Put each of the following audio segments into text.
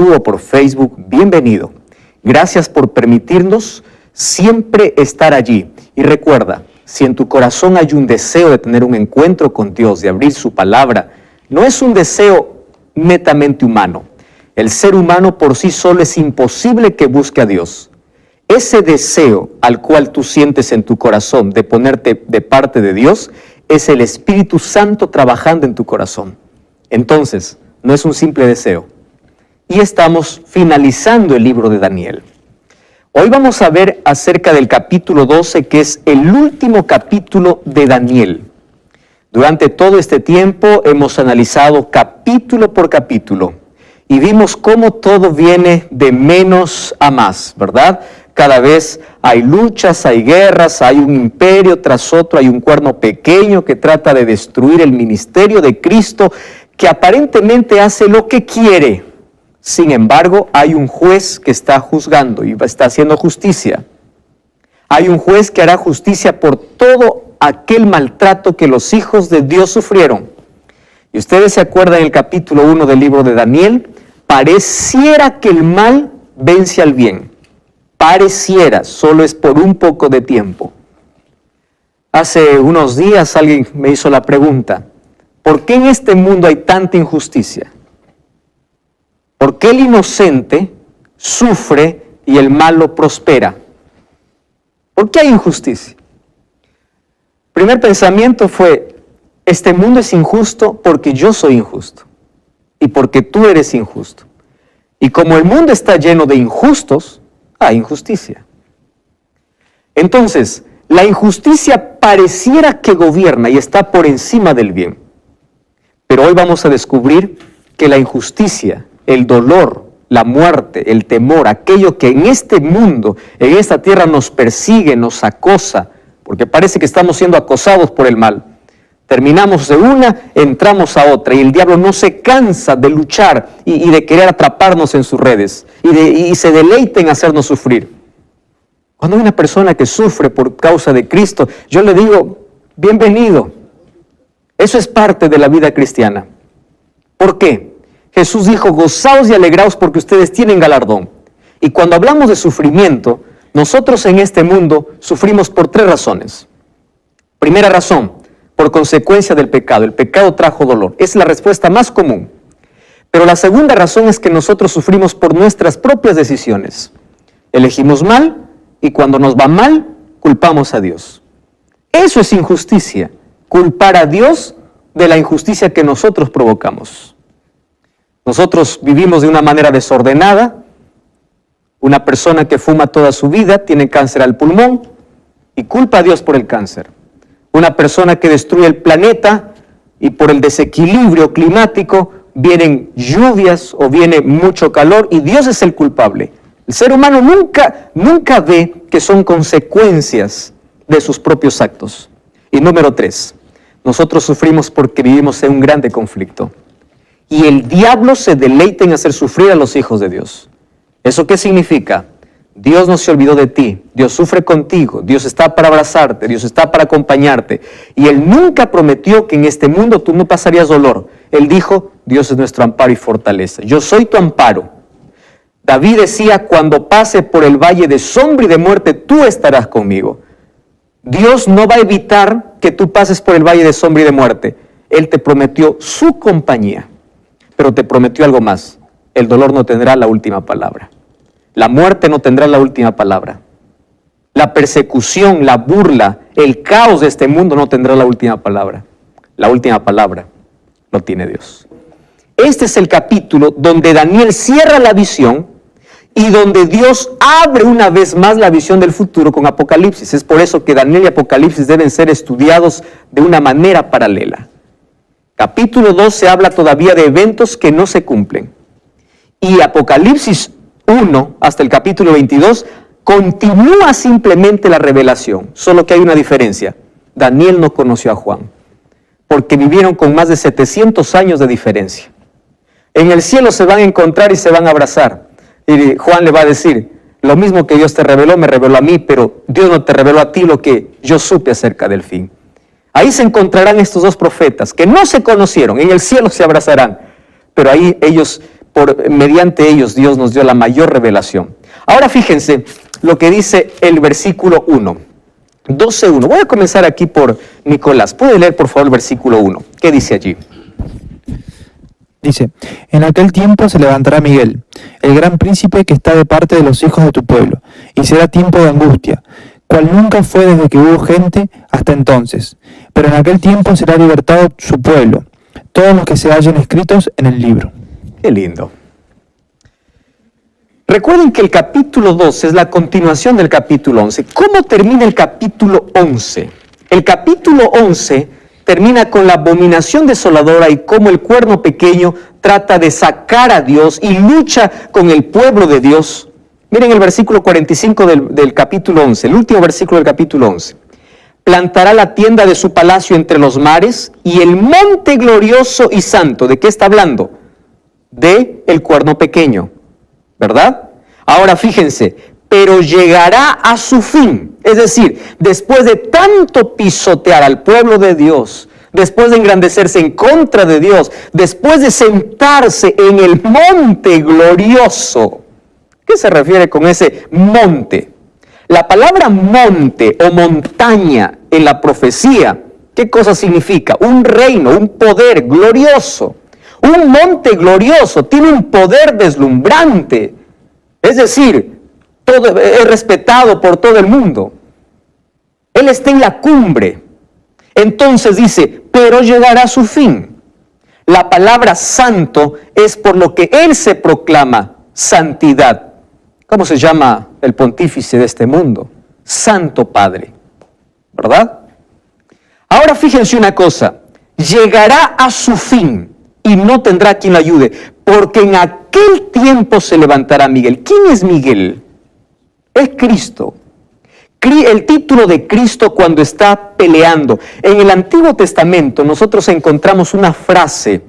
YouTube o por Facebook, bienvenido. Gracias por permitirnos siempre estar allí. Y recuerda, si en tu corazón hay un deseo de tener un encuentro con Dios, de abrir su palabra, no es un deseo netamente humano. El ser humano por sí solo es imposible que busque a Dios. Ese deseo al cual tú sientes en tu corazón de ponerte de parte de Dios, es el Espíritu Santo trabajando en tu corazón. Entonces, no es un simple deseo. Y estamos finalizando el libro de Daniel. Hoy vamos a ver acerca del capítulo 12, que es el último capítulo de Daniel. Durante todo este tiempo hemos analizado capítulo por capítulo y vimos cómo todo viene de menos a más, ¿verdad? Cada vez hay luchas, hay guerras, hay un imperio tras otro, hay un cuerno pequeño que trata de destruir el ministerio de Cristo, que aparentemente hace lo que quiere. Sin embargo, hay un juez que está juzgando y está haciendo justicia. Hay un juez que hará justicia por todo aquel maltrato que los hijos de Dios sufrieron. Y ustedes se acuerdan en el capítulo 1 del libro de Daniel, pareciera que el mal vence al bien. Pareciera, solo es por un poco de tiempo. Hace unos días alguien me hizo la pregunta, ¿por qué en este mundo hay tanta injusticia? ¿Por qué el inocente sufre y el malo prospera? ¿Por qué hay injusticia? Primer pensamiento fue, este mundo es injusto porque yo soy injusto y porque tú eres injusto. Y como el mundo está lleno de injustos, hay injusticia. Entonces, la injusticia pareciera que gobierna y está por encima del bien. Pero hoy vamos a descubrir que la injusticia, el dolor, la muerte, el temor, aquello que en este mundo, en esta tierra nos persigue, nos acosa, porque parece que estamos siendo acosados por el mal. Terminamos de una, entramos a otra, y el diablo no se cansa de luchar y de querer atraparnos en sus redes, y se deleita en hacernos sufrir. Cuando hay una persona que sufre por causa de Cristo, yo le digo, bienvenido. Eso es parte de la vida cristiana. ¿Por qué? Jesús dijo, gozaos y alegraos porque ustedes tienen galardón. Y cuando hablamos de sufrimiento, nosotros en este mundo sufrimos por 3 razones. Primera razón, por consecuencia del pecado. El pecado trajo dolor. Es la respuesta más común. Pero la segunda razón es que nosotros sufrimos por nuestras propias decisiones. Elegimos mal y cuando nos va mal, culpamos a Dios. Eso es injusticia. Culpar a Dios de la injusticia que nosotros provocamos. Nosotros vivimos de una manera desordenada. Una persona que fuma toda su vida tiene cáncer al pulmón y culpa a Dios por el cáncer. Una persona que destruye el planeta y por el desequilibrio climático vienen lluvias o viene mucho calor y Dios es el culpable. El ser humano nunca ve que son consecuencias de sus propios actos. Y número 3, nosotros sufrimos porque vivimos en un grande conflicto. Y el diablo se deleita en hacer sufrir a los hijos de Dios. ¿Eso qué significa? Dios no se olvidó de ti, Dios sufre contigo, Dios está para abrazarte, Dios está para acompañarte. Y Él nunca prometió que en este mundo tú no pasarías dolor. Él dijo, Dios es nuestro amparo y fortaleza. Yo soy tu amparo. David decía, cuando pase por el valle de sombra y de muerte, tú estarás conmigo. Dios no va a evitar que tú pases por el valle de sombra y de muerte. Él te prometió su compañía, pero te prometió algo más. El dolor no tendrá la última palabra. La muerte no tendrá la última palabra. La persecución, la burla, el caos de este mundo no tendrá la última palabra. La última palabra lo tiene Dios. Este es el capítulo donde Daniel cierra la visión y donde Dios abre una vez más la visión del futuro con Apocalipsis. Es por eso que Daniel y Apocalipsis deben ser estudiados de una manera paralela. Capítulo 12 habla todavía de eventos que no se cumplen. Y Apocalipsis 1 hasta el capítulo 22 continúa simplemente la revelación, solo que hay una diferencia. Daniel no conoció a Juan, porque vivieron con más de 700 años de diferencia. En el cielo se van a encontrar y se van a abrazar. Y Juan le va a decir, lo mismo que Dios te reveló, me reveló a mí, pero Dios no te reveló a ti lo que yo supe acerca del fin. Ahí se encontrarán estos 2 profetas que no se conocieron, en el cielo se abrazarán, pero ahí ellos mediante ellos Dios nos dio la mayor revelación. Ahora fíjense lo que dice el versículo 1. 12:1. Voy a comenzar aquí por Nicolás. ¿Puede leer por favor el versículo 1? ¿Qué dice allí? Dice, en aquel tiempo se levantará Miguel, el gran príncipe que está de parte de los hijos de tu pueblo, y será tiempo de angustia, cual nunca fue desde que hubo gente hasta entonces. Pero en aquel tiempo será libertado su pueblo, todos los que se hallen escritos en el libro. Qué lindo. Recuerden que el capítulo 12 es la continuación del capítulo 11. ¿Cómo termina el capítulo 11? El capítulo 11 termina con la abominación desoladora y cómo el cuerno pequeño trata de sacar a Dios y lucha con el pueblo de Dios. Miren el versículo 45 del capítulo 11, el último versículo del capítulo 11. Plantará la tienda de su palacio entre los mares y el monte glorioso y santo. ¿De qué está hablando? De el cuerno pequeño, ¿verdad? Ahora fíjense, pero llegará a su fin. Es decir, después de tanto pisotear al pueblo de Dios, después de engrandecerse en contra de Dios, después de sentarse en el monte glorioso. ¿Qué se refiere con ese monte? La palabra monte o montaña en la profecía, ¿qué cosa significa? Un reino, un poder glorioso. Un monte glorioso tiene un poder deslumbrante. Es decir, es respetado por todo el mundo. Él está en la cumbre. Entonces dice, pero llegará a su fin. La palabra santo es por lo que Él se proclama santidad. ¿Cómo se llama el pontífice de este mundo? Santo Padre, ¿verdad? Ahora fíjense una cosa, llegará a su fin y no tendrá quien lo ayude, porque en aquel tiempo se levantará Miguel. ¿Quién es Miguel? Es Cristo. El título de Cristo cuando está peleando. En el Antiguo Testamento nosotros encontramos una frase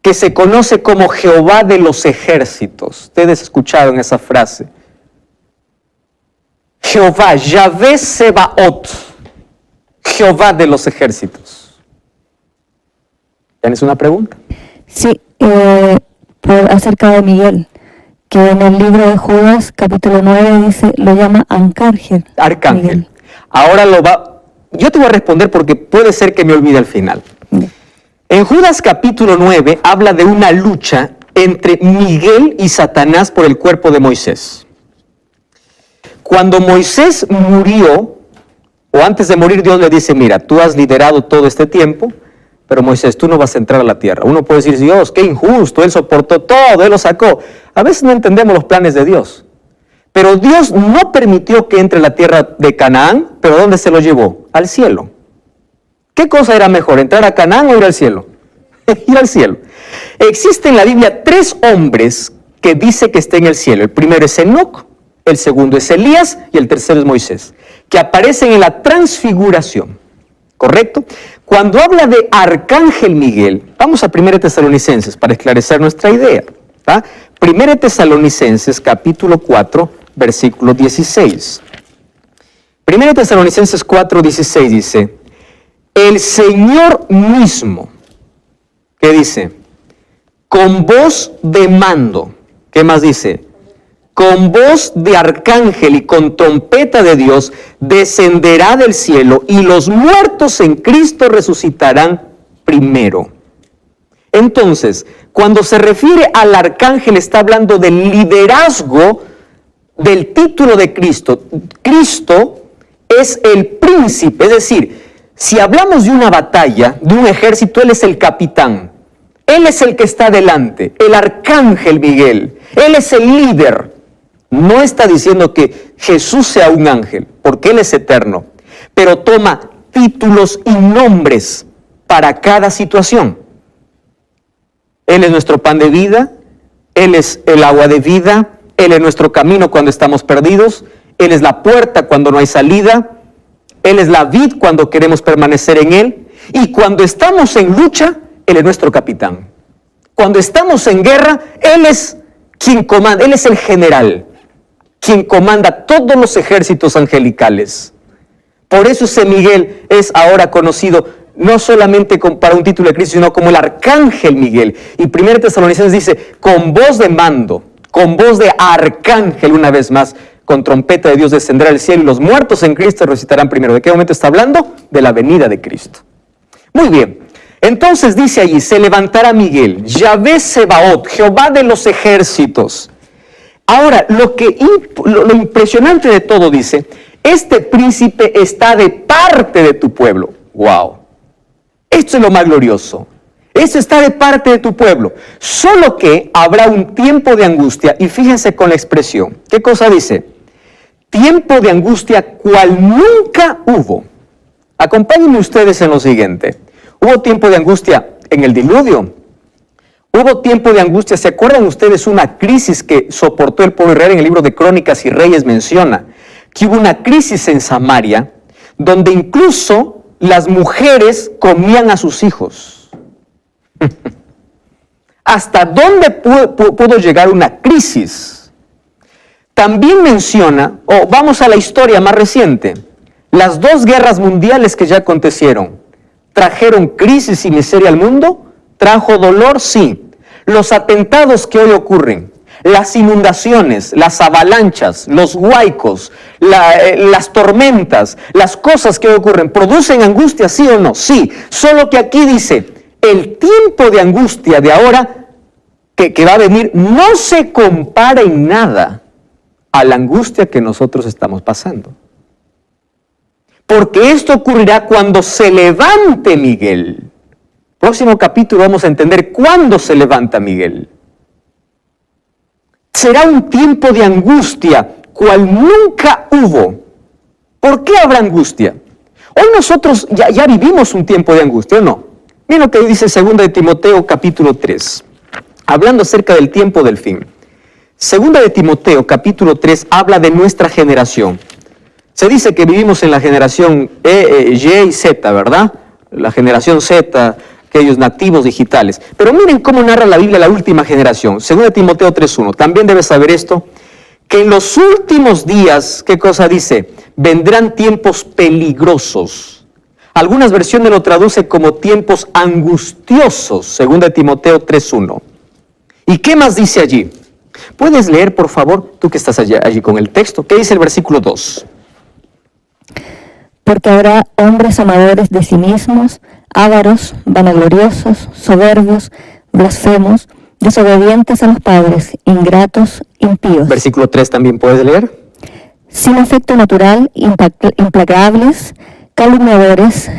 que se conoce como Jehová de los ejércitos. Ustedes escucharon esa frase. Jehová, Yahvé Sebaot, Jehová de los ejércitos. ¿Tienes una pregunta? Sí, acerca de Miguel, que en el libro de Judas, capítulo 9, dice, lo llama Arcángel. Arcángel. Miguel. Ahora yo te voy a responder porque puede ser que me olvide al final. En Judas capítulo 9 habla de una lucha entre Miguel y Satanás por el cuerpo de Moisés. Cuando Moisés murió, o antes de morir, Dios le dice, mira, tú has liderado todo este tiempo, pero Moisés, tú no vas a entrar a la tierra. Uno puede decir, Dios, qué injusto, Él soportó todo, Él lo sacó. A veces no entendemos los planes de Dios. Pero Dios no permitió que entre a la tierra de Canaán, pero ¿dónde se lo llevó? Al cielo. ¿Qué cosa era mejor, entrar a Canaán o ir al cielo? Ir al cielo. Existen en la Biblia 3 hombres que dice que está en el cielo. El primero es Enoc, el segundo es Elías y el tercero es Moisés, que aparecen en la transfiguración. ¿Correcto? Cuando habla de Arcángel Miguel, vamos a 1 Tesalonicenses para esclarecer nuestra idea. 1 Tesalonicenses capítulo 4, versículo 16. 1 Tesalonicenses 4, 16 dice, el Señor mismo, ¿qué dice? Con voz de mando, ¿qué más dice? Con voz de arcángel y con trompeta de Dios descenderá del cielo y los muertos en Cristo resucitarán primero. Entonces, cuando se refiere al arcángel está hablando del liderazgo del título de Cristo. Cristo es el príncipe, es decir, si hablamos de una batalla, de un ejército, Él es el capitán. Él es el que está delante, el arcángel Miguel. Él es el líder. No está diciendo que Jesús sea un ángel, porque Él es eterno, pero toma títulos y nombres para cada situación. Él es nuestro pan de vida, Él es el agua de vida, Él es nuestro camino cuando estamos perdidos, Él es la puerta cuando no hay salida, Él es la vid cuando queremos permanecer en Él, y cuando estamos en lucha, Él es nuestro capitán. Cuando estamos en guerra, Él es quien comanda, Él es el general, quien comanda todos los ejércitos angelicales. Por eso ese Miguel es ahora conocido no solamente para un título de Cristo, sino como el arcángel Miguel. Y 1 Tesalonicenses dice, con voz de mando, con voz de arcángel, una vez más, con trompeta de Dios descenderá del cielo y los muertos en Cristo resucitarán primero. ¿De qué momento está hablando? De la venida de Cristo. Muy bien. Entonces dice allí, se levantará Miguel, Yahvé Sebaot, Jehová de los ejércitos. Ahora, lo impresionante de todo dice, este príncipe está de parte de tu pueblo. ¡Wow! Esto es lo más glorioso. Eso está de parte de tu pueblo. Solo que habrá un tiempo de angustia. Y fíjense con la expresión. ¿Qué cosa dice? Tiempo de angustia cual nunca hubo. Acompáñenme ustedes en lo siguiente. Hubo tiempo de angustia en el diluvio. Hubo tiempo de angustia. ¿Se acuerdan ustedes una crisis que soportó el pueblo israelí? En el libro de Crónicas y Reyes menciona que hubo una crisis en Samaria donde incluso las mujeres comían a sus hijos. ¿Hasta dónde pudo llegar una crisis? También menciona, vamos a la historia más reciente, las 2 guerras mundiales que ya acontecieron. ¿Trajeron crisis y miseria al mundo? ¿Trajo dolor? Sí. Los atentados que hoy ocurren, las inundaciones, las avalanchas, los huaicos, las tormentas, las cosas que hoy ocurren, ¿producen angustia, sí o no? Sí. Solo que aquí dice, el tiempo de angustia de ahora que va a venir no se compara en nada a la angustia que nosotros estamos pasando. Porque esto ocurrirá cuando se levante Miguel. Próximo capítulo vamos a entender cuándo se levanta Miguel. Será un tiempo de angustia cual nunca hubo. ¿Por qué habrá angustia? Hoy nosotros ya vivimos un tiempo de angustia, ¿o no? Miren lo que dice 2 de Timoteo capítulo 3, hablando acerca del tiempo del fin. 2 de Timoteo capítulo 3 habla de nuestra generación. Se dice que vivimos en la generación Y y Z, ¿verdad? La generación Z, aquellos nativos digitales. Pero miren cómo narra la Biblia la última generación. 2 de Timoteo 3.1, también debes saber esto, que en los últimos días, ¿qué cosa dice? Vendrán tiempos peligrosos. Algunas versiones lo traducen como tiempos angustiosos, 2 de Timoteo 3.1. ¿Y qué más dice allí? ¿Puedes leer, por favor, tú que estás allí con el texto? ¿Qué dice el versículo 2? Porque habrá hombres amadores de sí mismos, ávaros, vanagloriosos, soberbios, blasfemos, desobedientes a los padres, ingratos, impíos. Versículo 3 también puedes leer. Sin afecto natural, implacables, calumniadores,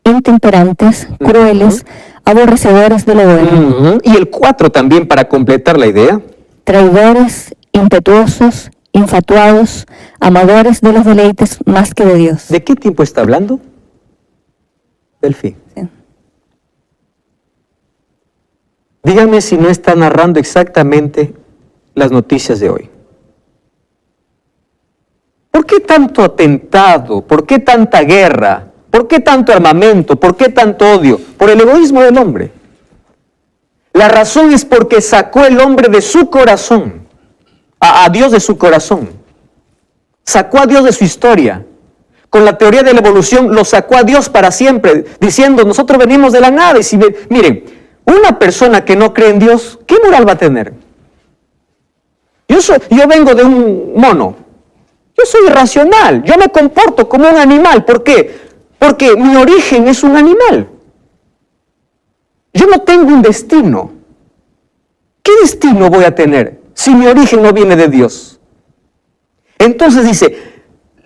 intemperantes, crueles, aborrecedores de lo bueno. Y el 4 también para completar la idea. Traidores, impetuosos, infatuados, amadores de los deleites más que de Dios. ¿De qué tiempo está hablando? Del fin. Sí. Díganme si no está narrando exactamente las noticias de hoy. ¿Por qué tanto atentado? ¿Por qué tanta guerra? ¿Por qué tanto armamento? ¿Por qué tanto odio? Por el egoísmo del hombre. La razón es porque sacó el hombre de su corazón, a Dios de su corazón. Sacó a Dios de su historia. Con la teoría de la evolución lo sacó a Dios para siempre, diciendo, nosotros venimos de la nada. Y miren, una persona que no cree en Dios, ¿qué moral va a tener? Yo vengo de un mono. Yo soy irracional. Yo me comporto como un animal. ¿Por qué? Porque mi origen es un animal. Yo no tengo un destino. ¿Qué destino voy a tener si mi origen no viene de Dios? Entonces dice,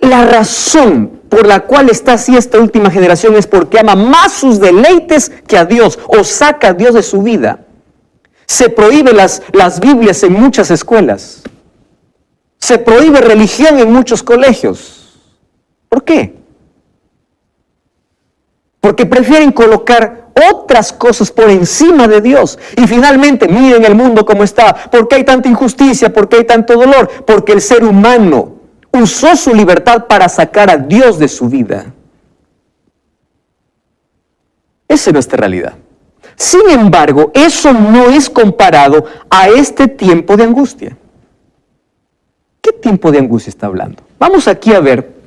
la razón por la cual está así esta última generación es porque ama más sus deleites que a Dios, o saca a Dios de su vida. Se prohíbe las Biblias en muchas escuelas. Se prohíbe religión en muchos colegios. ¿Por qué? Porque prefieren colocar otras cosas por encima de Dios. Y finalmente, miren el mundo como está. ¿Por qué hay tanta injusticia? ¿Por qué hay tanto dolor? Porque el ser humano usó su libertad para sacar a Dios de su vida. Esa es nuestra realidad. Sin embargo, eso no es comparado a este tiempo de angustia. ¿Qué tiempo de angustia está hablando? Vamos aquí a ver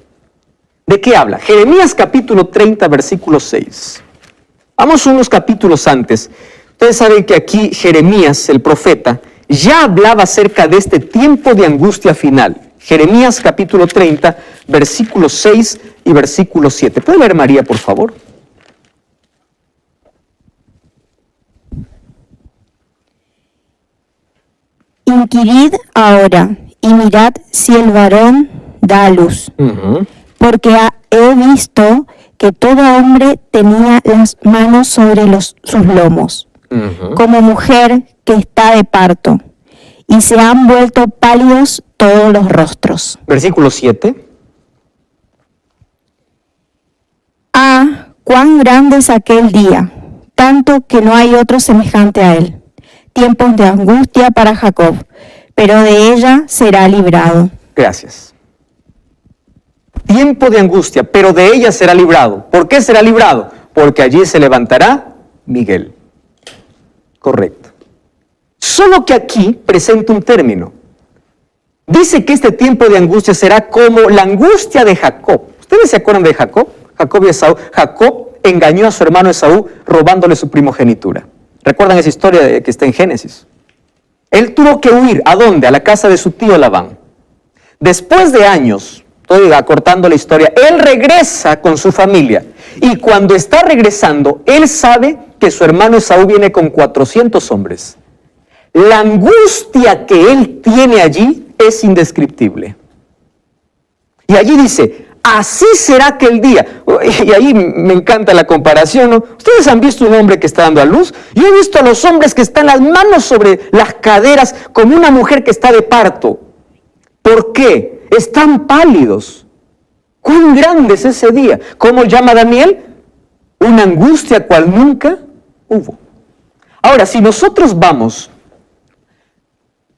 de qué habla. Jeremías capítulo 30, versículo 6. Vamos unos capítulos antes. Ustedes saben que aquí Jeremías, el profeta, ya hablaba acerca de este tiempo de angustia final. Jeremías capítulo 30, versículos 6 y versículo 7. ¿Puede leer María, por favor? Inquirid ahora y mirad si el varón da a luz, porque he visto que todo hombre tenía las manos sobre sus lomos, como mujer que está de parto, y se han vuelto pálidos todos los rostros. Versículo 7. Ah, cuán grande es aquel día, tanto que no hay otro semejante a él. Tiempos de angustia para Jacob, pero de ella será librado. Gracias. Tiempo de angustia, pero de ella será librado. ¿Por qué será librado? Porque allí se levantará Miguel. Correcto. Solo que aquí presenta un término. Dice que este tiempo de angustia será como la angustia de Jacob. ¿Ustedes se acuerdan de Jacob? Jacob y Esaú. Jacob engañó a su hermano Esaú robándole su primogenitura. ¿Recuerdan esa historia que está en Génesis? Él tuvo que huir. ¿A dónde? A la casa de su tío Labán. Después de años, estoy acortando la historia, él regresa con su familia. Y cuando está regresando, él sabe que su hermano Esaú viene con 400 hombres. La angustia que él tiene allí es indescriptible. Y allí dice, así será aquel día. Y ahí me encanta la comparación, ¿no? ¿Ustedes han visto un hombre que está dando a luz? Yo he visto a los hombres que están las manos sobre las caderas como una mujer que está de parto. ¿Por qué? Están pálidos. ¿Cuán grande es ese día? ¿Cómo llama Daniel? Una angustia cual nunca hubo. Ahora, si nosotros vamos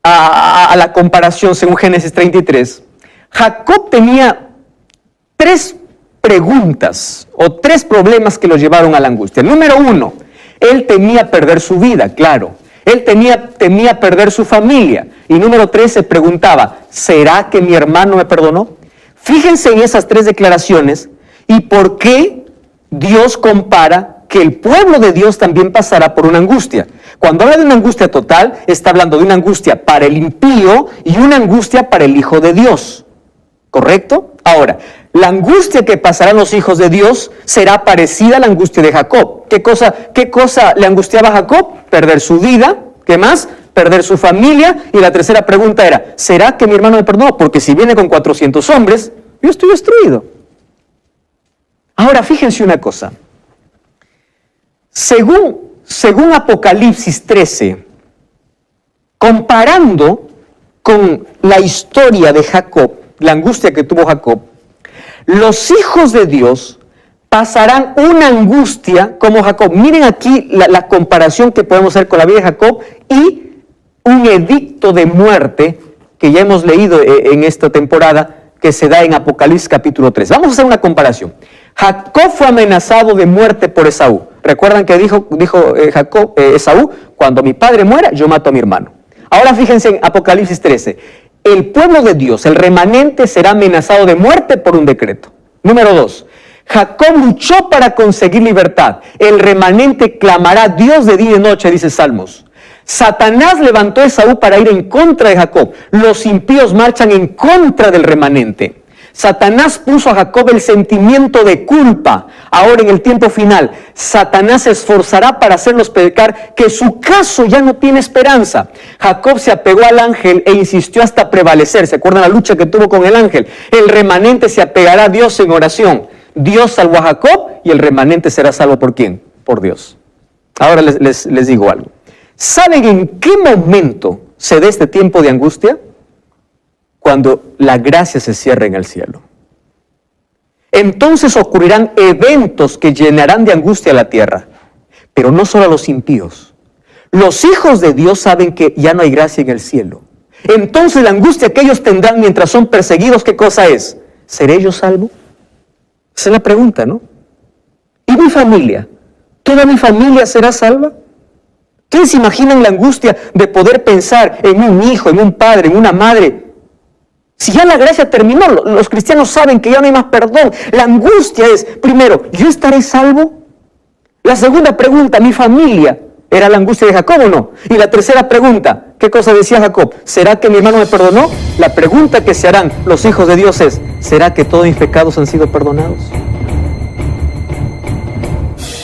a la comparación según Génesis 33, Jacob tenía 3 preguntas o 3 problemas que lo llevaron a la angustia. Número 1, él temía perder su vida, claro. Él temía perder su familia. Y número 3, se preguntaba, ¿será que mi hermano me perdonó? Fíjense en esas 3 declaraciones y por qué Dios compara que el pueblo de Dios también pasará por una angustia. Cuando habla de una angustia total, está hablando de una angustia para el impío y una angustia para el Hijo de Dios. ¿Correcto? Ahora, la angustia que pasarán los hijos de Dios será parecida a la angustia de Jacob. ¿Qué cosa le angustiaba a Jacob? Perder su vida. ¿Qué más? Perder su familia. Y la tercera pregunta era, ¿será que mi hermano me perdonó? Porque si viene con 400 hombres, yo estoy destruido. Ahora, fíjense una cosa. Según Apocalipsis 13, comparando con la historia de Jacob, la angustia que tuvo Jacob, los hijos de Dios pasarán una angustia como Jacob. Miren aquí la comparación que podemos hacer con la vida de Jacob y un edicto de muerte que ya hemos leído en esta temporada que se da en Apocalipsis capítulo 3. Vamos a hacer una comparación. Jacob fue amenazado de muerte por Esaú. ¿Recuerdan que dijo Esaú? Cuando mi padre muera, yo mato a mi hermano. Ahora fíjense en Apocalipsis 13. El pueblo de Dios, el remanente, será amenazado de muerte por un decreto. Número 2. Jacob luchó para conseguir libertad. El remanente clamará Dios de día y de noche, dice Salmos. Satanás levantó a Esaú para ir en contra de Jacob. Los impíos marchan en contra del remanente. Satanás puso a Jacob el sentimiento de culpa. Ahora en el tiempo final, Satanás se esforzará para hacerlos pecar, que su caso ya no tiene esperanza. Jacob se apegó al ángel e insistió hasta prevalecer. ¿Se acuerdan la lucha que tuvo con el ángel? El remanente se apegará a Dios en oración. Dios salvó a Jacob y el remanente será salvo ¿por quién? Por Dios. Ahora les digo algo. ¿Saben en qué momento se da este tiempo de angustia? Cuando la gracia se cierra en el cielo. Entonces ocurrirán eventos que llenarán de angustia a la tierra, pero no solo a los impíos. Los hijos de Dios saben que ya no hay gracia en el cielo. Entonces la angustia que ellos tendrán mientras son perseguidos, ¿qué cosa es? ¿Seré yo salvo? Esa es la pregunta, ¿no? ¿Y mi familia? ¿Toda mi familia será salva? ¿Ustedes se imaginan la angustia de poder pensar en un hijo, en un padre, en una madre? Si ya la gracia terminó, los cristianos saben que ya no hay más perdón. La angustia es, primero, ¿yo estaré salvo? La segunda pregunta, ¿mi familia era la angustia de Jacob o no? Y la tercera pregunta, ¿qué cosa decía Jacob? ¿Será que mi hermano me perdonó? La pregunta que se harán los hijos de Dios es, ¿será que todos mis pecados han sido perdonados?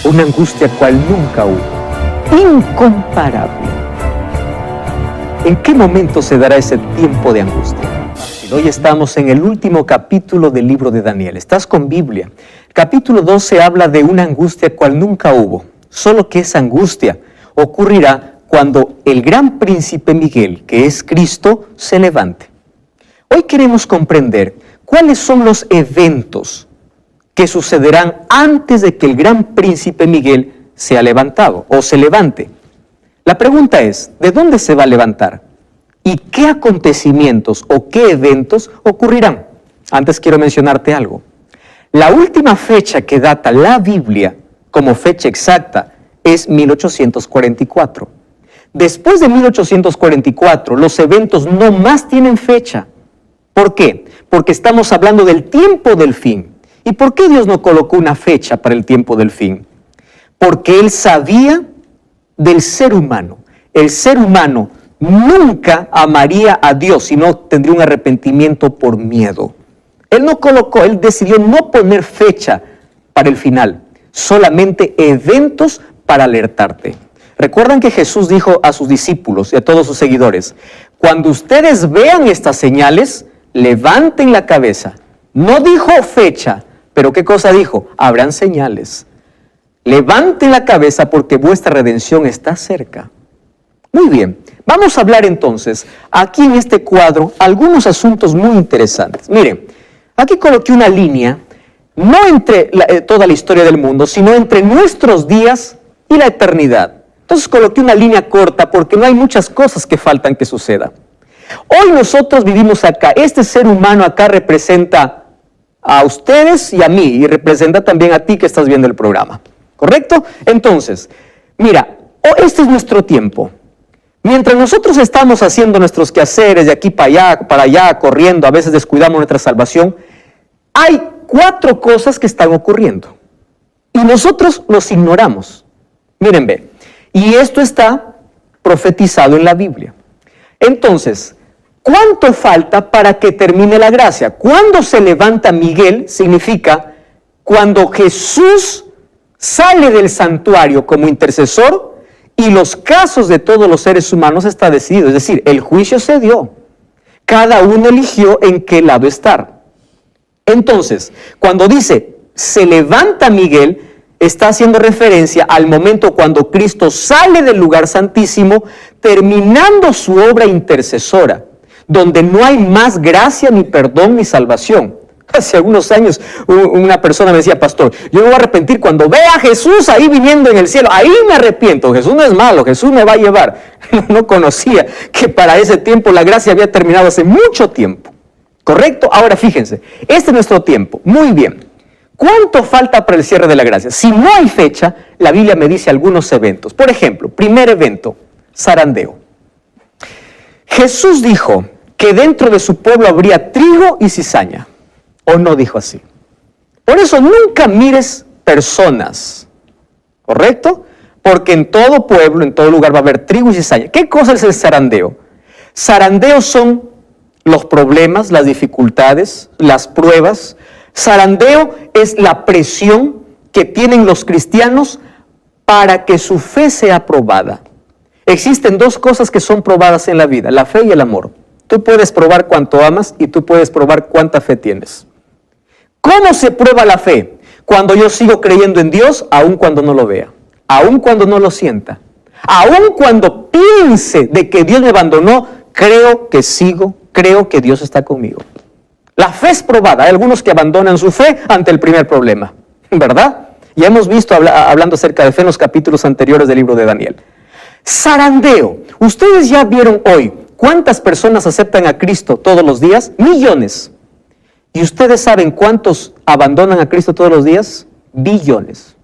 Una angustia cual nunca hubo, incomparable. ¿En qué momento se dará ese tiempo de angustia? Hoy estamos en el último capítulo del libro de Daniel. ¿Estás con Biblia? Capítulo 12 habla de una angustia cual nunca hubo, solo que esa angustia ocurrirá cuando el gran príncipe Miguel, que es Cristo, se levante. Hoy queremos comprender cuáles son los eventos que sucederán antes de que el gran príncipe Miguel sea levantado o se levante. La pregunta es, ¿de dónde se va a levantar? ¿Y qué acontecimientos o qué eventos ocurrirán? Antes quiero mencionarte algo. La última fecha que data la Biblia como fecha exacta es 1844. Después de 1844, los eventos no más tienen fecha. ¿Por qué? Porque estamos hablando del tiempo del fin. ¿Y por qué Dios no colocó una fecha para el tiempo del fin? Porque Él sabía del ser humano. El ser humano nunca amaría a Dios, sino tendría un arrepentimiento por miedo. Él decidió no poner fecha para el final, solamente eventos para alertarte. Recuerdan que Jesús dijo a sus discípulos y a todos sus seguidores, cuando ustedes vean estas señales, levanten la cabeza. No dijo fecha, pero ¿qué cosa dijo? Habrán señales. Levanten la cabeza porque vuestra redención está cerca. Muy bien, vamos a hablar entonces, aquí en este cuadro, algunos asuntos muy interesantes. Miren, aquí coloqué una línea, no entre toda la historia del mundo, sino entre nuestros días y la eternidad. Entonces coloqué una línea corta porque no hay muchas cosas que faltan que suceda. Hoy nosotros vivimos acá, este ser humano acá representa a ustedes y a mí, y representa también a ti que estás viendo el programa, ¿correcto? Entonces, mira, este es nuestro tiempo. Mientras nosotros estamos haciendo nuestros quehaceres de aquí para allá, corriendo, a veces descuidamos nuestra salvación, hay 4 cosas que están ocurriendo. Y nosotros los ignoramos. Miren, ve, y esto está profetizado en la Biblia. Entonces, ¿cuánto falta para que termine la gracia? Cuando se levanta Miguel, significa cuando Jesús sale del santuario como intercesor, y los casos de todos los seres humanos está decidido, es decir, el juicio se dio. Cada uno eligió en qué lado estar. Entonces, cuando dice, se levanta Miguel, está haciendo referencia al momento cuando Cristo sale del lugar santísimo, terminando su obra intercesora, donde no hay más gracia, ni perdón, ni salvación. Hace algunos años una persona me decía, pastor, yo me voy a arrepentir cuando vea a Jesús ahí viniendo en el cielo, ahí me arrepiento, Jesús no es malo, Jesús me va a llevar. No conocía que para ese tiempo la gracia había terminado hace mucho tiempo, ¿correcto? Ahora fíjense, este es nuestro tiempo, muy bien. ¿Cuánto falta para el cierre de la gracia? Si no hay fecha, la Biblia me dice algunos eventos. Por ejemplo, primer evento, zarandeo. Jesús dijo que dentro de su pueblo habría trigo y cizaña. ¿O no dijo así? Por eso nunca mires personas, ¿correcto? Porque en todo pueblo, en todo lugar va a haber trigo y cizaña. ¿Qué cosa es el zarandeo? Zarandeo son los problemas, las dificultades, las pruebas. Zarandeo es la presión que tienen los cristianos para que su fe sea probada. Existen 2 cosas que son probadas en la vida, la fe y el amor. Tú puedes probar cuánto amas y tú puedes probar cuánta fe tienes. ¿Cómo se prueba la fe? Cuando yo sigo creyendo en Dios, aun cuando no lo vea, aun cuando no lo sienta, aun cuando piense de que Dios me abandonó, creo que Dios está conmigo. La fe es probada. Hay algunos que abandonan su fe ante el primer problema, ¿verdad? Ya hemos visto hablando acerca de fe en los capítulos anteriores del libro de Daniel. Zarandeo. Ustedes ya vieron hoy cuántas personas aceptan a Cristo todos los días, millones. ¿Y ustedes saben cuántos abandonan a Cristo todos los días? Billones.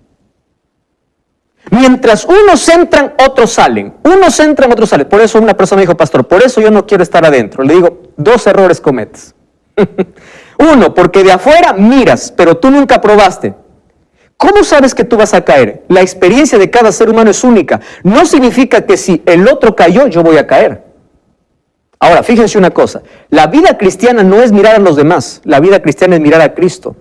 Mientras unos entran, otros salen. Unos entran, otros salen. Por eso una persona me dijo, pastor, por eso yo no quiero estar adentro. Le digo, 2 errores cometes. Uno, porque de afuera miras, pero tú nunca probaste. ¿Cómo sabes que tú vas a caer? La experiencia de cada ser humano es única. No significa que si el otro cayó, yo voy a caer. Ahora, fíjense una cosa. La vida cristiana no es mirar a los demás. La vida cristiana es mirar a Cristo.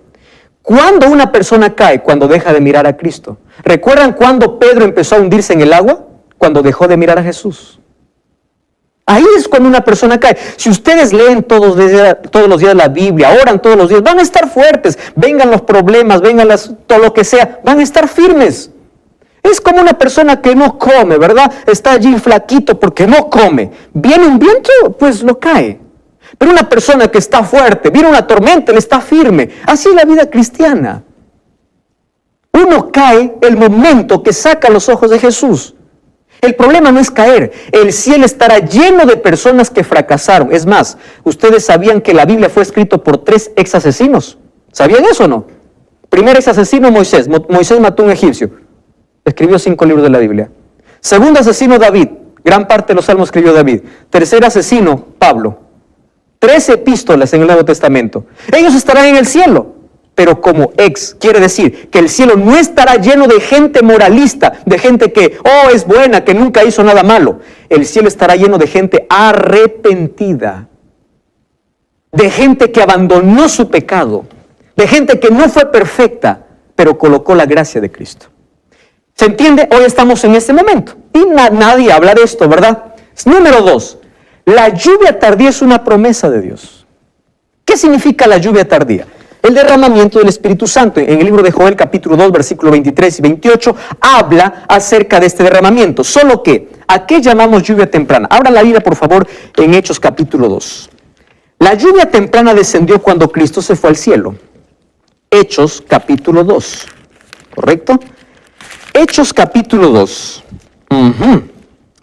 ¿Cuándo una persona cae? Cuando deja de mirar a Cristo. ¿Recuerdan cuando Pedro empezó a hundirse en el agua? Cuando dejó de mirar a Jesús. Ahí es cuando una persona cae. Si ustedes leen todos los días la Biblia, oran todos los días, van a estar fuertes. Vengan los problemas, vengan todo lo que sea, van a estar firmes. Es como una persona que no come, ¿verdad? Está allí flaquito porque no come. Viene un viento, pues lo cae. Pero una persona que está fuerte, viene una tormenta, él está firme. Así es la vida cristiana. Uno cae el momento que saca los ojos de Jesús. El problema no es caer. El cielo estará lleno de personas que fracasaron. Es más, ustedes sabían que la Biblia fue escrita por 3 ex asesinos. ¿Sabían eso o no? Primer ex asesino, Moisés. Moisés mató a un egipcio. Escribió 5 libros de la Biblia. Segundo asesino, David. Gran parte de los salmos escribió David. Tercer asesino, Pablo. 3 epístolas en el Nuevo Testamento. Ellos estarán en el cielo. Pero como ex, quiere decir que el cielo no estará lleno de gente moralista, de gente que, es buena, que nunca hizo nada malo. El cielo estará lleno de gente arrepentida, de gente que abandonó su pecado, de gente que no fue perfecta, pero colocó la gracia de Cristo. ¿Se entiende? Hoy estamos en este momento y nadie habla de esto, ¿verdad? Número 2, la lluvia tardía es una promesa de Dios. ¿Qué significa la lluvia tardía? El derramamiento del Espíritu Santo. En el libro de Joel, capítulo 2, versículo 23 y 28, habla acerca de este derramamiento. Solo que, ¿a qué llamamos lluvia temprana? Abran la Biblia, por favor, en Hechos, capítulo 2. La lluvia temprana descendió cuando Cristo se fue al cielo. Hechos, capítulo 2. ¿Correcto? Hechos, capítulo 2.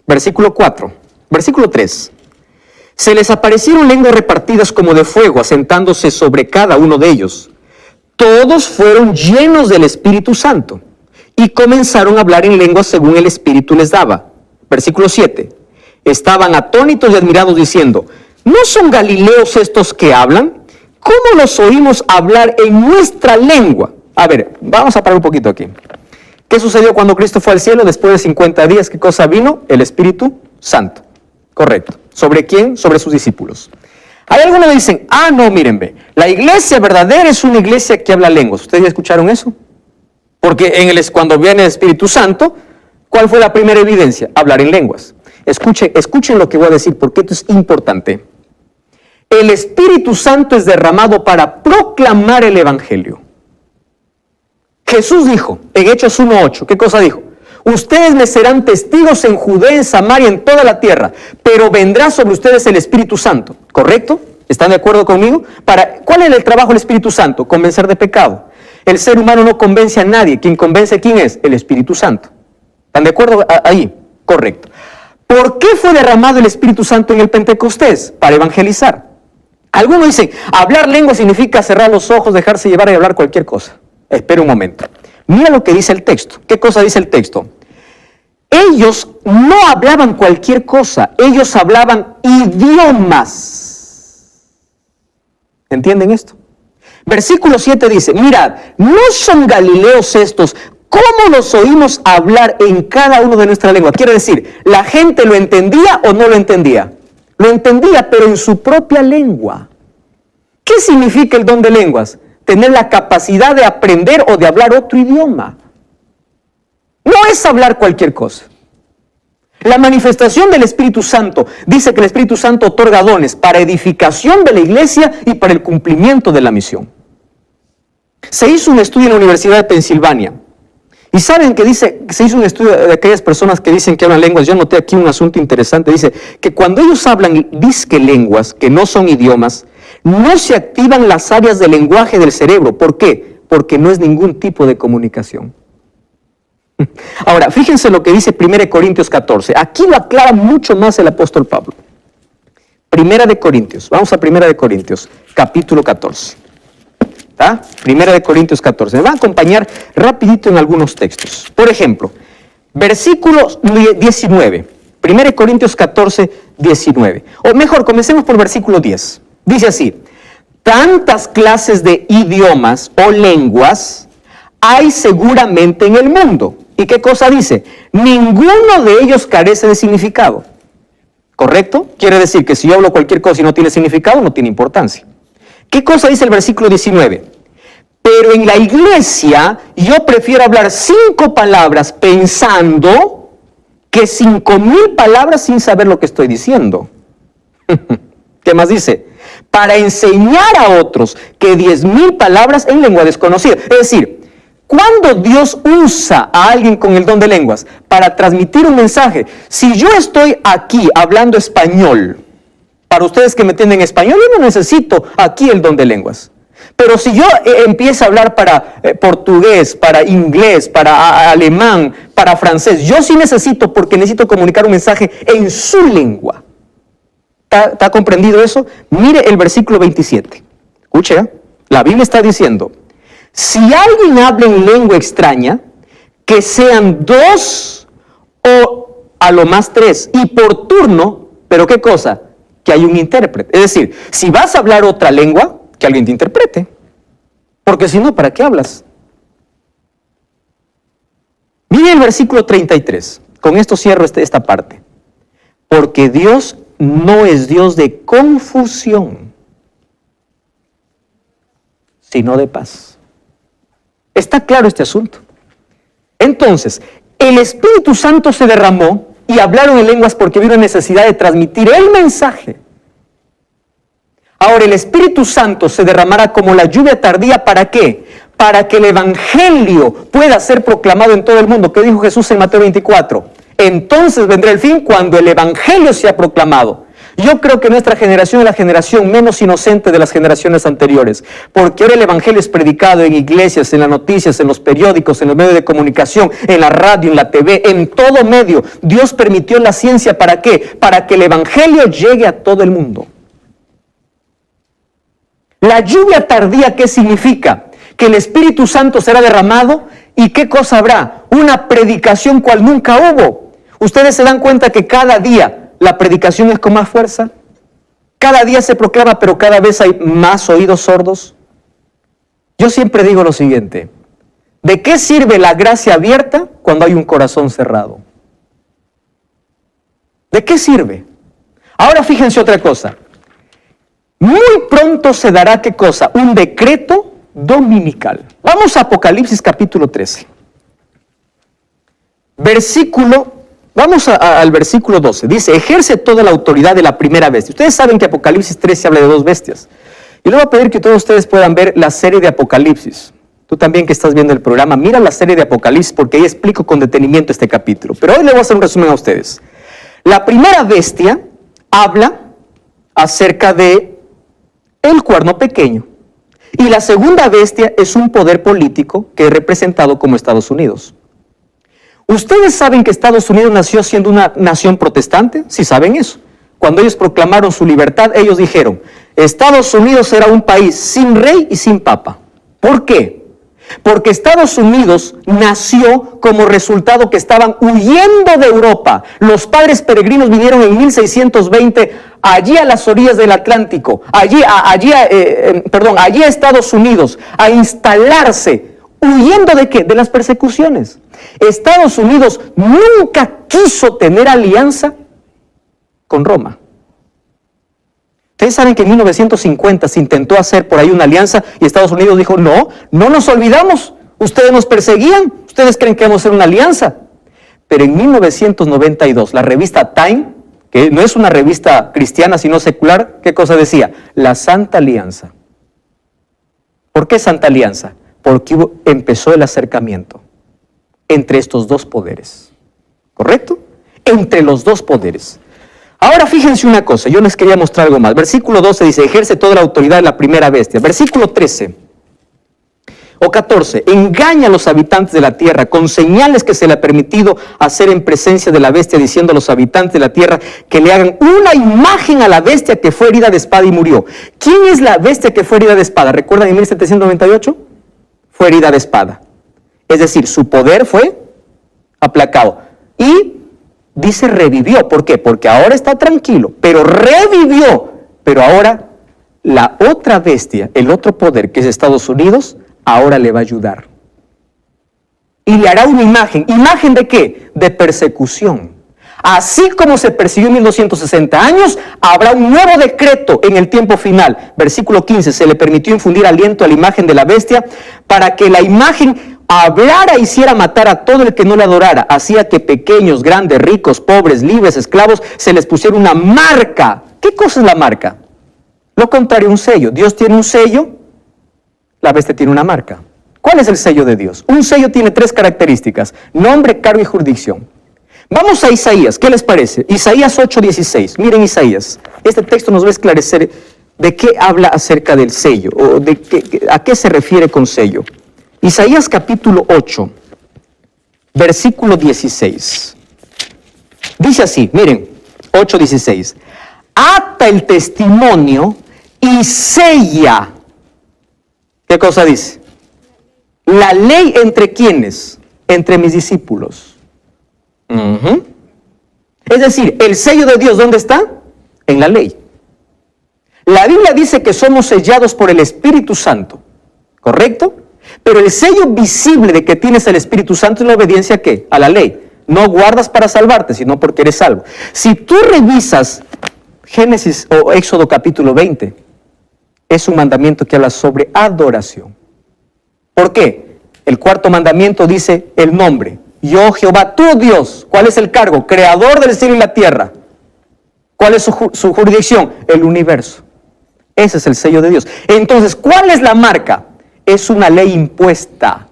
Versículo 4. Versículo 3. Se les aparecieron lenguas repartidas como de fuego, asentándose sobre cada uno de ellos. Todos fueron llenos del Espíritu Santo y comenzaron a hablar en lenguas según el Espíritu les daba. Versículo 7. Estaban atónitos y admirados diciendo, ¿no son galileos estos que hablan? ¿Cómo los oímos hablar en nuestra lengua? A ver, vamos a parar un poquito aquí. ¿Qué sucedió cuando Cristo fue al cielo después de 50 días? ¿Qué cosa vino? El Espíritu Santo. Correcto. ¿Sobre quién? Sobre sus discípulos. Hay algunos que dicen, no, miren, la iglesia verdadera es una iglesia que habla lenguas. ¿Ustedes ya escucharon eso? Porque cuando viene el Espíritu Santo, ¿cuál fue la primera evidencia? Hablar en lenguas. Escuchen lo que voy a decir, porque esto es importante. El Espíritu Santo es derramado para proclamar el Evangelio. Jesús dijo, en Hechos 1:8, ¿qué cosa dijo? Ustedes me serán testigos en Judea, en Samaria, en toda la tierra, pero vendrá sobre ustedes el Espíritu Santo, ¿correcto? ¿Están de acuerdo conmigo? ¿Cuál es el trabajo del Espíritu Santo? Convencer de pecado. El ser humano no convence a nadie. ¿Quién convence quién es? El Espíritu Santo. ¿Están de acuerdo ahí? Correcto. ¿Por qué fue derramado el Espíritu Santo en el Pentecostés? Para evangelizar. Algunos dicen, hablar lengua significa cerrar los ojos, dejarse llevar y hablar cualquier cosa. Espera un momento. Mira lo que dice el texto. ¿Qué cosa dice el texto? Ellos no hablaban cualquier cosa, ellos hablaban idiomas. ¿Entienden esto? Versículo 7 dice, mirad, ¿no son galileos estos? ¿Cómo los oímos hablar en cada uno de nuestra lengua? Quiere decir, ¿la gente lo entendía o no lo entendía? Lo entendía, pero en su propia lengua. ¿Qué significa el don de lenguas? Tener la capacidad de aprender o de hablar otro idioma. No es hablar cualquier cosa. La manifestación del Espíritu Santo dice que el Espíritu Santo otorga dones para edificación de la iglesia y para el cumplimiento de la misión. Se hizo un estudio en la Universidad de Pensilvania. Y saben que se hizo un estudio de aquellas personas que dicen que hablan lenguas. Yo noté aquí un asunto interesante. Dice que cuando ellos hablan disque lenguas, que no son idiomas, no se activan las áreas del lenguaje del cerebro. ¿Por qué? Porque no es ningún tipo de comunicación. Ahora, fíjense lo que dice 1 Corintios 14. Aquí lo aclara mucho más el apóstol Pablo. 1 Corintios, vamos a 1 Corintios, capítulo 14. ¿Está? 1 Corintios 14. Me va a acompañar rapidito en algunos textos. Por ejemplo, versículo 19. 1 Corintios 14, 19. O mejor, comencemos por versículo 10. Dice así, tantas clases de idiomas o lenguas hay seguramente en el mundo. ¿Y qué cosa dice? Ninguno de ellos carece de significado. ¿Correcto? Quiere decir que si yo hablo cualquier cosa y no tiene significado, no tiene importancia. ¿Qué cosa dice el versículo 19? Pero en la iglesia yo prefiero hablar 5 palabras pensando que 5,000 palabras sin saber lo que estoy diciendo. ¿Qué más dice? Para enseñar a otros que 10,000 palabras en lengua desconocida. Es decir, cuando Dios usa a alguien con el don de lenguas para transmitir un mensaje, si yo estoy aquí hablando español, para ustedes que me entienden español, yo no necesito aquí el don de lenguas. Pero si yo empiezo a hablar para portugués, para inglés, para alemán, para francés, yo sí necesito, porque necesito comunicar un mensaje en su lengua. ¿Está comprendido eso? Mire el versículo 27. Escuche, la Biblia está diciendo, si alguien habla en lengua extraña, que sean 2 o a lo más 3, y por turno, ¿pero qué cosa? Que hay un intérprete. Es decir, si vas a hablar otra lengua, que alguien te interprete. Porque si no, ¿para qué hablas? Mire el versículo 33. Con esto cierro esta parte. Porque Dios no es Dios de confusión, sino de paz. Está claro este asunto. Entonces, el Espíritu Santo se derramó y hablaron en lenguas porque vieron necesidad de transmitir el mensaje. Ahora el Espíritu Santo se derramará como la lluvia tardía, ¿para qué? Para que el Evangelio pueda ser proclamado en todo el mundo. ¿Qué dijo Jesús en Mateo 24? Entonces vendrá el fin cuando el Evangelio sea proclamado. Yo creo que nuestra generación es la generación menos inocente de las generaciones anteriores, porque ahora el Evangelio es predicado en iglesias, en las noticias, en los periódicos, en los medios de comunicación, en la radio, en la TV, en todo medio. Dios permitió la ciencia, ¿para qué? Para que el Evangelio llegue a todo el mundo. La lluvia tardía, ¿qué significa? Que el Espíritu Santo será derramado, ¿y qué cosa habrá? Una predicación cual nunca hubo. Ustedes se dan cuenta que cada día la predicación es con más fuerza. Cada día se proclama, pero cada vez hay más oídos sordos. Yo siempre digo lo siguiente: ¿de qué sirve la gracia abierta cuando hay un corazón cerrado? ¿De qué sirve? Ahora fíjense otra cosa. Muy pronto se dará, ¿qué cosa? Un decreto dominical. Vamos a Apocalipsis capítulo 13. Vamos al versículo 12. Dice, ejerce toda la autoridad de la primera bestia. Ustedes saben que Apocalipsis 13 habla de 2 bestias. Y le voy a pedir que todos ustedes puedan ver la serie de Apocalipsis. Tú también que estás viendo el programa, mira la serie de Apocalipsis porque ahí explico con detenimiento este capítulo. Pero hoy le voy a hacer un resumen a ustedes. La primera bestia habla acerca de el cuerno pequeño. Y la segunda bestia es un poder político que es representado como Estados Unidos. ¿Ustedes saben que Estados Unidos nació siendo una nación protestante? Sí saben eso. Cuando ellos proclamaron su libertad, ellos dijeron, Estados Unidos era un país sin rey y sin papa. ¿Por qué? Porque Estados Unidos nació como resultado que estaban huyendo de Europa. Los padres peregrinos vinieron en 1620 allí a las orillas del Atlántico, allí a Estados Unidos, a instalarse, huyendo ¿de qué? De las persecuciones. Estados Unidos nunca quiso tener alianza con Roma. Ustedes saben que en 1950 se intentó hacer por ahí una alianza y Estados Unidos dijo, no nos olvidamos, ustedes nos perseguían, ustedes creen que vamos a hacer una alianza. Pero en 1992 la revista Time, que no es una revista cristiana sino secular, ¿qué cosa decía? La Santa Alianza. ¿Por qué Santa Alianza? Porque empezó el acercamiento entre estos dos poderes. ¿Correcto? Entre los dos poderes. Ahora fíjense una cosa, yo les quería mostrar algo más. Versículo 12 dice, ejerce toda la autoridad de la primera bestia. Versículo 13 o 14, engaña a los habitantes de la tierra con señales que se le ha permitido hacer en presencia de la bestia, diciendo a los habitantes de la tierra que le hagan una imagen a la bestia que fue herida de espada y murió. ¿Quién es la bestia que fue herida de espada? ¿Recuerdan en 1798? Fue herida de espada. Es decir, su poder fue aplacado. Y dice revivió. ¿Por qué? Porque ahora está tranquilo, pero revivió. Pero ahora la otra bestia, el otro poder que es Estados Unidos, ahora le va a ayudar. y le hará una imagen. ¿Imagen de qué? De persecución. Así como se persiguió en 1260 años, habrá un nuevo decreto en el tiempo final. Versículo 15, se le permitió infundir aliento a la imagen de la bestia para que la imagen hablara e hiciera matar a todo el que no le adorara. Hacía que pequeños, grandes, ricos, pobres, libres, esclavos, se les pusiera una marca. ¿Qué cosa es la marca? Lo contrario, un sello. Dios tiene un sello, la bestia tiene una marca. ¿Cuál es el sello de Dios? Un sello tiene 3 características: nombre, cargo y jurisdicción. Vamos a Isaías, ¿qué les parece? Isaías 8:16. Miren Isaías. Este texto nos va a esclarecer de qué habla acerca del sello, o a qué se refiere con sello. Isaías capítulo 8, versículo 16. Dice así, miren, 8:16. Ata el testimonio y sella. ¿Qué cosa dice? La ley entre ¿quiénes? Entre mis discípulos. Es decir, el sello de Dios, ¿dónde está? En la ley. La Biblia dice que somos sellados por el Espíritu Santo, ¿correcto? Pero el sello visible de que tienes el Espíritu Santo es la obediencia ¿a qué? A la ley. No guardas para salvarte, sino porque eres salvo. Si tú revisas Génesis o Éxodo capítulo 20, es un mandamiento que habla sobre adoración. ¿Por qué? El 4.º mandamiento dice el nombre. Yo, Jehová, tu Dios. ¿Cuál es el cargo? Creador del cielo y la tierra. ¿Cuál es su jurisdicción? El universo. Ese es el sello de Dios. Entonces, ¿cuál es la marca? Es una ley impuesta,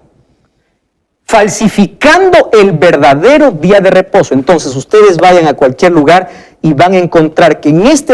falsificando el verdadero día de reposo. Entonces, ustedes vayan a cualquier lugar y van a encontrar que en este